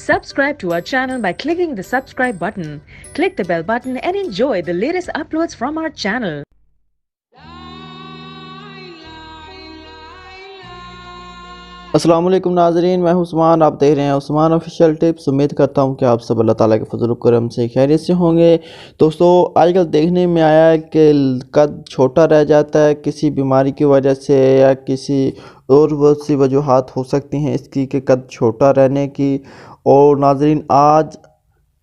Subscribe to our channel by clicking the subscribe button. Click the bell button and enjoy the latest uploads from our channel. अस्सलाम वालेकुम नाज़रीन, मैं हूं उस्मान। आप देख रहे हैं उस्मान ऑफिशियल टिप्स। उम्मीद करता हूं कि आप सब अल्लाह ताला के फजल करम से खैरियत से होंगे। दोस्तों, आजकल देखने में आया है कि कद छोटा रह जाता है किसी बीमारी की वजह से या किसी और बहुत सी वजूहात हो सकती हैं इसकी कि कद छोटा रहने की। और नाज़रीन, आज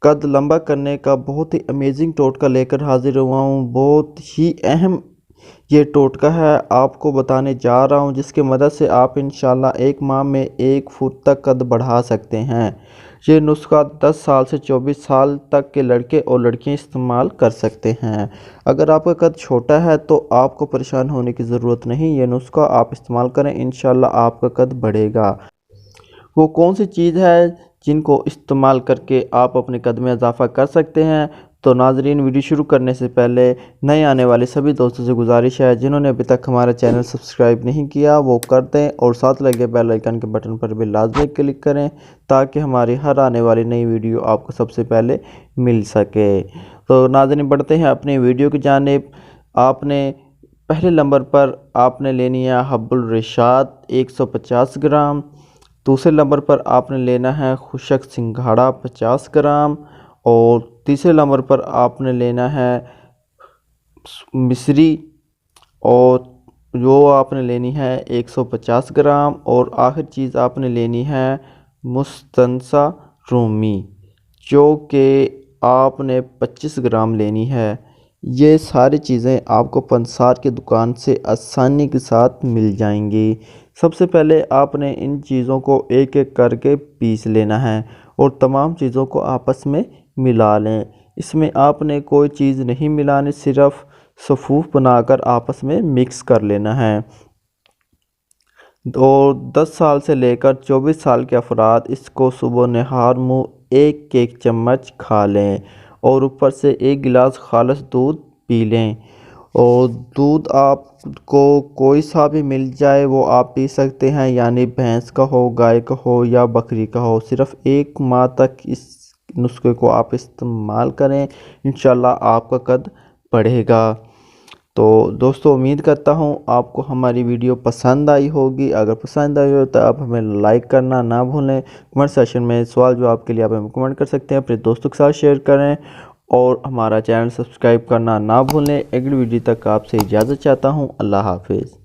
कद लंबा करने का बहुत ही अमेजिंग टोटका लेकर हाजिर हुआ हूँ। बहुत ही अहम ये टोटका है, आपको बताने जा रहा हूँ, जिसकी मदद से आप इंशाल्लाह 1 माह में 1 फुट तक कद बढ़ा सकते हैं। ये नुस्खा 10 साल से 24 साल तक के लड़के और लड़कियां इस्तेमाल कर सकते हैं। अगर आपका कद छोटा है तो आपको परेशान होने की ज़रूरत नहीं, ये नुस्खा आप इस्तेमाल करें, इंशाल्लाह आपका कद बढ़ेगा। वो कौन सी चीज़ है जिनको इस्तेमाल करके आप अपने कद में इजाफ़ा कर सकते हैं? तो नाज़रीन, वीडियो शुरू करने से पहले नए आने वाले सभी दोस्तों से गुजारिश है, जिन्होंने अभी तक हमारा चैनल सब्सक्राइब नहीं किया वो कर दें और साथ लगे बेल आइकन के बटन पर भी लाजमी क्लिक करें ताकि हमारी हर आने वाली नई वीडियो आपको सबसे पहले मिल सके। तो नाज़रीन, बढ़ते हैं अपनी वीडियो की जानिब। आपने पहले नंबर पर आपने लेनी है हब्बुल रिशाद 150 ग्राम। दूसरे नंबर पर आपने लेना है खुशक सिंघाड़ा 50 ग्राम। और तीसरे नंबर पर आपने लेना है मिश्री, और जो आपने लेनी है 150 ग्राम। और आखिर चीज़ आपने लेनी है मुस्तनसा रूमी, जो कि आपने 25 ग्राम लेनी है। ये सारी चीज़ें आपको पंसार की दुकान से आसानी के साथ मिल जाएंगी। सबसे पहले आपने इन चीज़ों को एक एक करके पीस लेना है और तमाम चीज़ों को आपस में मिला लें। इसमें आपने कोई चीज़ नहीं मिलानी, सिर्फ सफ़ूफ बनाकर आपस में मिक्स कर लेना है। और 10 साल से लेकर 24 साल के अफराद इसको सुबह नहार मुँह 1 चम्मच खा लें और ऊपर से 1 गिलास खालिस दूध पी लें। और दूध आपको कोई सा भी मिल जाए वो आप पी सकते हैं, यानी भैंस का हो, गाय का हो या बकरी का हो। सिर्फ 1 माह तक इस नुस्खे को आप इस्तेमाल करें, इंशाल्लाह आपका कद बढ़ेगा। तो दोस्तों, उम्मीद करता हूँ आपको हमारी वीडियो पसंद आई होगी। अगर पसंद आई हो तो आप हमें लाइक करना ना भूलें। कमेंट सेशन में सवाल जवाब के लिए आप हमें कमेंट कर सकते हैं। अपने दोस्तों के साथ शेयर करें और हमारा चैनल सब्सक्राइब करना ना भूलें। अगली वीडियो तक आपसे इजाज़त चाहता हूँ। अल्लाह हाफिज़।